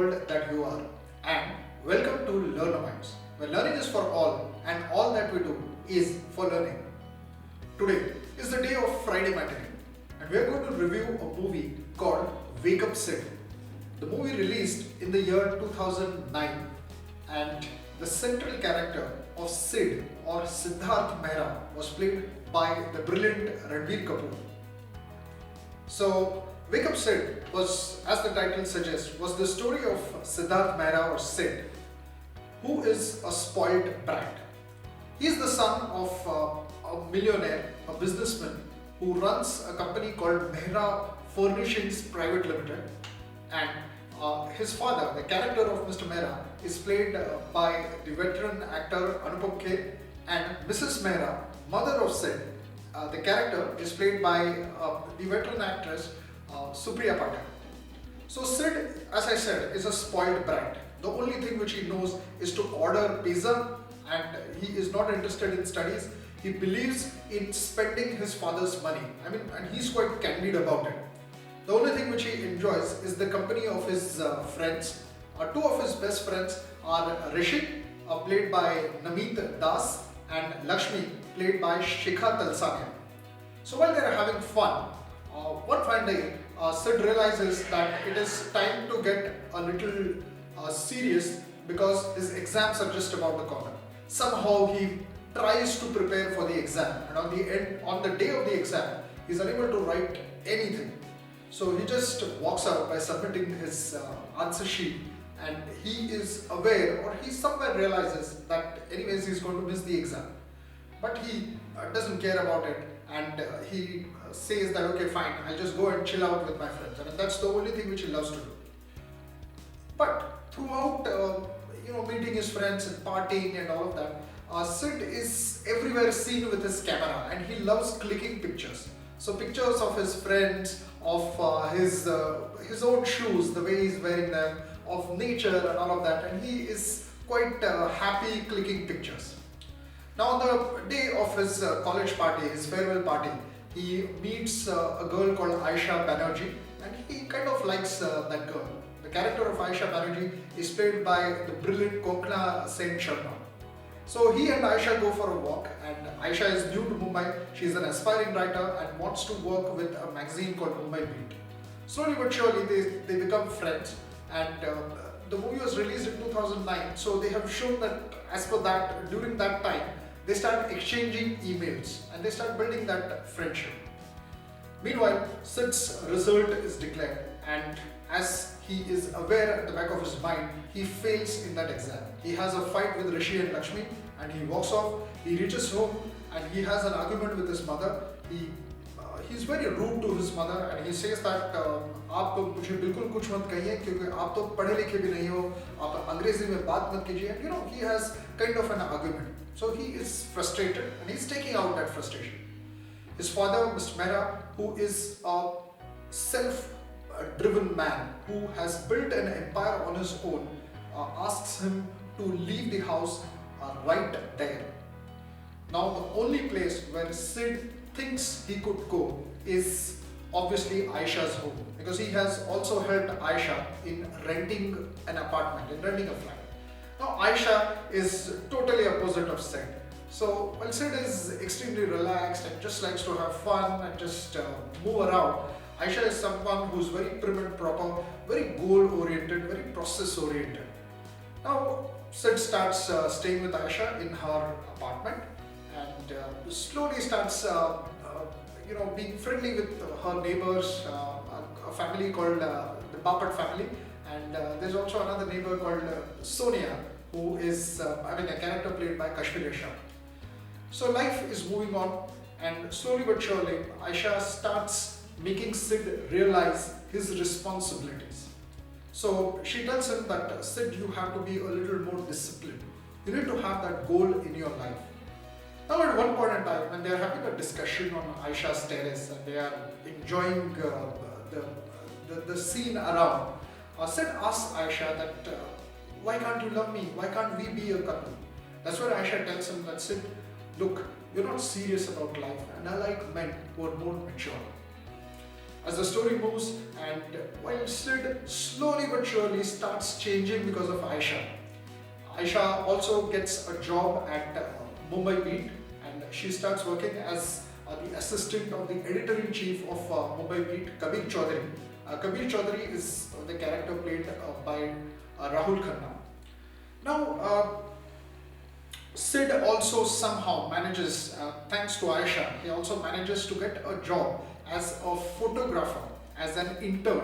world that you are. And welcome to Learnamytes, where learning is for all and all that we do is for learning. Today is the day of Friday matinee and we are going to review a movie called Up Sid. The movie released in the year 2009 and the central character of Sid or Siddharth Mehra was played by the brilliant Ranbir Kapoor. So, Up Sid was, as the title suggests, was the story of Siddharth Mehra or Sid, who is a spoilt brat. He is the son of a millionaire, a businessman who runs a company called Mehra Furnishings Private Limited, and his father, the character of Mr. Mehra, is played by the veteran actor Anupam Kher, and Mrs. Mehra, mother of Sid, the character is played by the veteran actress Supriya Patil. So Sid, as I said, is a spoiled brat. The only thing which he knows is to order pizza, and he is not interested in studies. He believes in spending his father's money. And he's quite candid about it. The only thing which he enjoys is the company of his friends. Two of his best friends are Rishi, played by Namit Das, and Lakshmi, played by Shikha Talsania. So while they are having fun, one fine day, Sid realizes that it is time to get a little serious because his exams are just about the corner. Somehow he tries to prepare for the exam, and on the day of the exam, he is unable to write anything. So he just walks out by submitting his answer sheet, and he is aware, or he somewhere realizes that anyways he's going to miss the exam. But he doesn't care about it, and he says that okay fine, I'll just go and chill out with my friends. That's the only thing which he loves to do. But throughout meeting his friends and partying and all of that, Sid is everywhere seen with his camera, and he loves clicking pictures. So pictures of his friends, of his own shoes, the way he's wearing them, of nature and all of that, and he is quite happy clicking pictures. Now on the day of his college party, his farewell party, he meets a girl called Ayesha Banerjee, and he kind of likes that girl. The character of Ayesha Banerjee is played by the brilliant Kokla Sen Sharma. So he and Ayesha go for a walk, and Ayesha is new to Mumbai. She is an aspiring writer and wants to work with a magazine called Mumbai Beat. Slowly but surely they become friends, and the movie was released in 2009. So they have shown that as per that, during that time, they start exchanging emails and they start building that friendship. Meanwhile, Sid's result is declared, and as he is aware at the back of his mind, he fails in that exam. He has a fight with Rishi and Lakshmi, and he walks off. He reaches home and he has an argument with his mother. He's very rude to his mother, and he says that आप मुझे बिल्कुल कुछ मत कहिए क्योंकि आप तो पढ़े लिखे भी नहीं हो, आप अंग्रेजी में बात मत कीजिए. And he has kind of an argument. So he is frustrated and he's taking out that frustration. His father, Mr. Mehra, who is a self-driven man who has built an empire on his own, asks him to leave the house right there. Now the only place where Sid thinks he could go is obviously Ayesha's home, because he has also helped Ayesha in renting an apartment, in renting a flat. Now Ayesha is totally opposite of Sid. So while Sid is extremely relaxed and just likes to have fun and just move around, Ayesha is someone who's very prim and proper, very goal oriented, very process oriented. Now Sid starts staying with Ayesha in her apartment, and slowly starts being friendly with her neighbors, a family called the Bapat family, and there's also another neighbor called Sonia, who is a character played by Kashmir Shah. So life is moving on, and slowly but surely Ayesha starts making Sid realize his responsibilities. So she tells him that Sid, you have to be a little more disciplined. You need to have that goal in your life. Now at one point in time, when they are having a discussion on Ayesha's terrace and they are enjoying the scene around, Sid asks Ayesha that why can't you love me? Why can't we be a couple? That's where Ayesha tells him that Sid, look, you're not serious about life, and I like men who are more mature. as the story moves, and while Sid slowly but surely starts changing because of Ayesha. Ayesha also gets a job at Mumbai Beat, and she starts working as the assistant of the editor-in-chief of Mumbai Beat, Kabir Chaudhary. Kabir Chaudhary is the character played by Rahul Khanna. Now, Sid also somehow manages, thanks to Ayesha, he also manages to get a job as a photographer, as an intern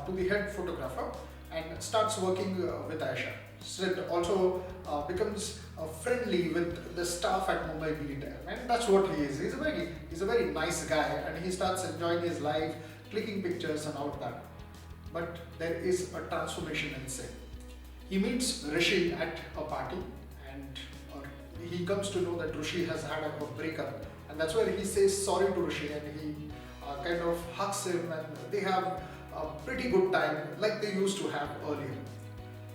to the head photographer, and starts working with Ayesha. Sid also becomes friendly with the staff at Mumbai Beat, and that's what he is. He's a very nice guy, and he starts enjoying his life, clicking pictures and all that. But there is a transformation in Sid. He meets Rishi at a party, and he comes to know that Rishi has had a breakup, and that's where he says sorry to Rishi, and he kind of hugs him, and they have a pretty good time like they used to have earlier.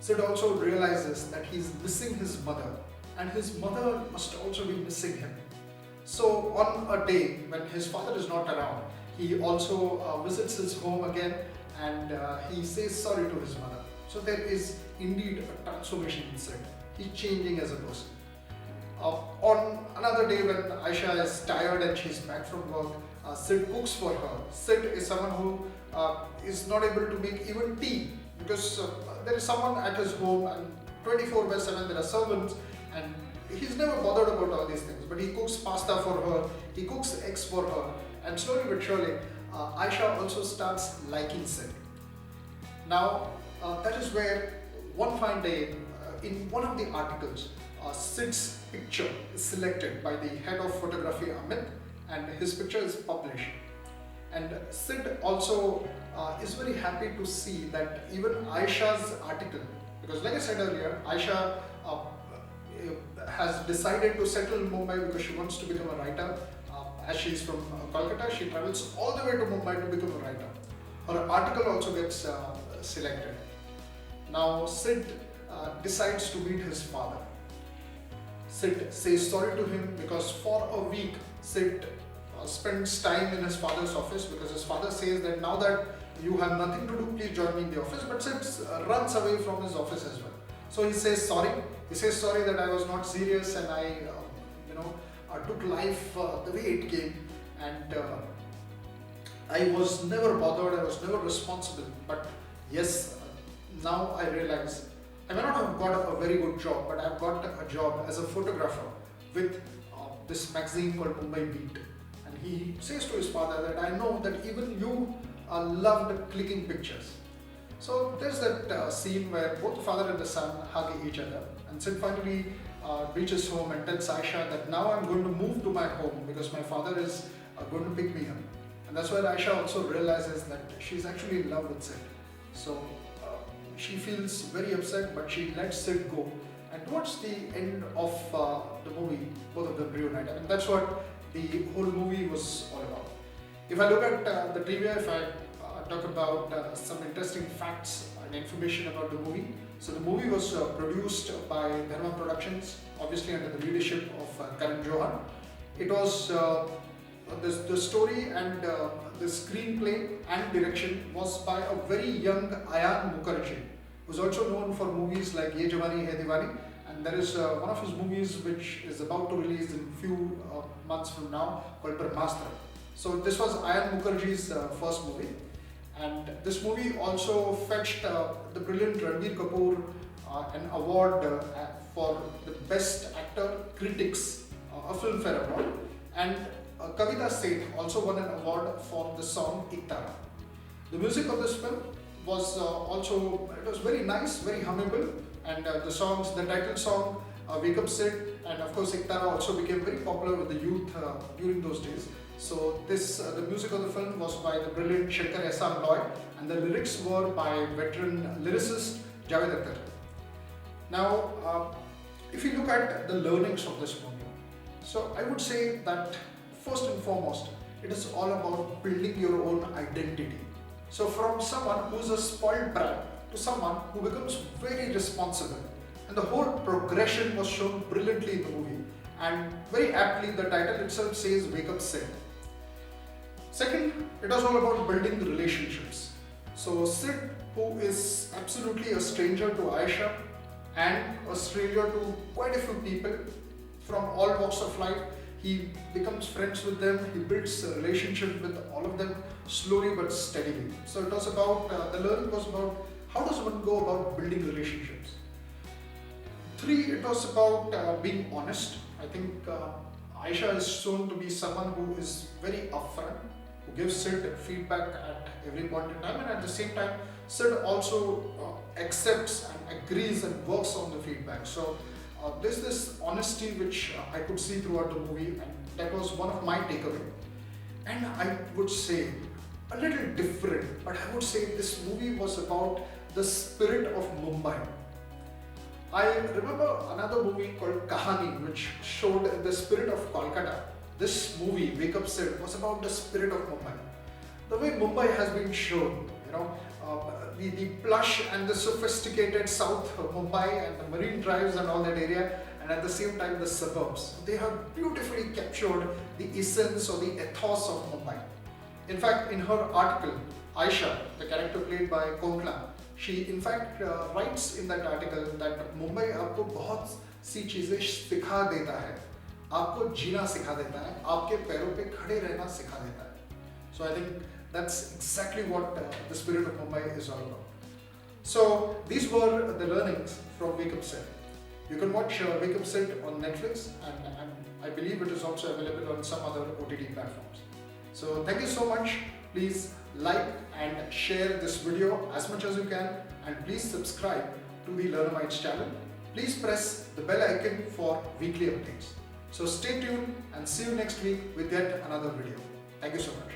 Sid also realizes that he's missing his mother, and his mother must also be missing him. So on a day when his father is not around, he also visits his home again, and he says sorry to his mother. So there is indeed a transformation in Sid. He's changing as a person. On another day when Ayesha is tired and she's back from work, Sid cooks for her. Sid is someone who is not able to make even tea, because there is someone at his home, and 24/7 there are servants, and he's never bothered about all these things. But he cooks pasta for her, he cooks eggs for her, and slowly but surely Ayesha also starts liking Sid. Now that is where one fine day in one of the articles, Sid's picture is selected by the head of photography Amit, and his picture is published. And Sid also is very happy to see that even Ayesha's article, because like I said earlier, Ayesha has decided to settle in Mumbai because she wants to become a writer. As she is from Kolkata, she travels all the way to Mumbai to become a writer. Her article also gets selected. Now Sid decides to meet his father. Sid says sorry to him because for a week Sid spends time in his father's office, because his father says that now that you have nothing to do, please join me in the office. But Sid runs away from his office as well. So he says sorry. He says sorry that I was not serious, and I took life the way it came, and I was never bothered, I was never responsible. But yes, now I realize I may not have got a very good job, but I've got a job as a photographer with this magazine called Mumbai Beat. And he says to his father that I know that even you loved clicking pictures. So there's that scene where both the father and the son hug each other, and Sid finally reaches home and tells Ayesha that now I'm going to move to my home because my father is going to pick me up. And that's where Ayesha also realizes that she's actually in love with Sid. So she feels very upset, but she lets Sid go. And towards the end of the movie, both of them reunite. I mean, that's what the whole movie was all about. If I look at the trivia, if I talk about some interesting facts and information about the movie. So the movie was produced by Dharma Productions, obviously under the leadership of Karan Johar. It was the story and the screenplay and direction was by a very young Ayan Mukherjee, who's also known for movies like Ye Jawani Hai Diwani, and there is one of his movies which is about to release in few months from now called Brahmastra. So this was Ayan Mukherjee's first movie, and this movie also fetched the brilliant Ranbir Kapoor an award for the Best Actor Critics, a Filmfare Award, and Kavita Seth also won an award for the song Iktara. The music of this film was it was very nice, very hummable, and the title song Wake Up Sid, and of course Iktara also became very popular with the youth during those days. So the music of the film was by the brilliant Shankar Ehsaan Loy, and the lyrics were by veteran lyricist Javed Akhtar. Now, if you look at the learnings of this movie, so I would say that first and foremost, it is all about building your own identity. So from someone who is a spoiled brat to someone who becomes very responsible, and the whole progression was shown brilliantly in the movie, and very aptly the title itself says Wake Up Sid. Second, it was all about building relationships. So Sid, who is absolutely a stranger to Ayesha and a stranger to quite a few people from all walks of life, he becomes friends with them, he builds a relationship with all of them slowly but steadily. So it was about, the learning was about how does one go about building relationships. Three, it was about being honest. I think Ayesha is shown to be someone who is very upfront, who gives Sid feedback at every point in time, and at the same time, Sid also accepts and agrees and works on the feedback. So there's this honesty which I could see throughout the movie, and that was one of my takeaway. And I would say a little different, but I would say this movie was about the spirit of Mumbai. I remember another movie called Kahani, which showed the spirit of Kolkata. This movie, Wake Up Sid, was about the spirit of Mumbai. The way Mumbai has been shown, the plush and the sophisticated South Mumbai and the marine drives and all that area, and at the same time the suburbs. They have beautifully captured the essence or the ethos of Mumbai. In fact, in her article, Ayesha, the character played by Konkla, she in fact writes in that article that Mumbai आपको बहुत सी चीजें सिखा देता है, आपको जीना सिखा देता है, आपके पैरों पे खड़े रहना सिखा देता है. So I think that's exactly what the spirit of Mumbai is all about. So these were the learnings from Wake Up Sid. You can watch Wake Up Sid on Netflix, and I believe it is also available on some other OTT platforms. So thank you so much. Please like and share this video as much as you can, and please subscribe to the Learnamytes channel. Please press the bell icon for weekly updates. So stay tuned and see you next week with yet another video. Thank you so much.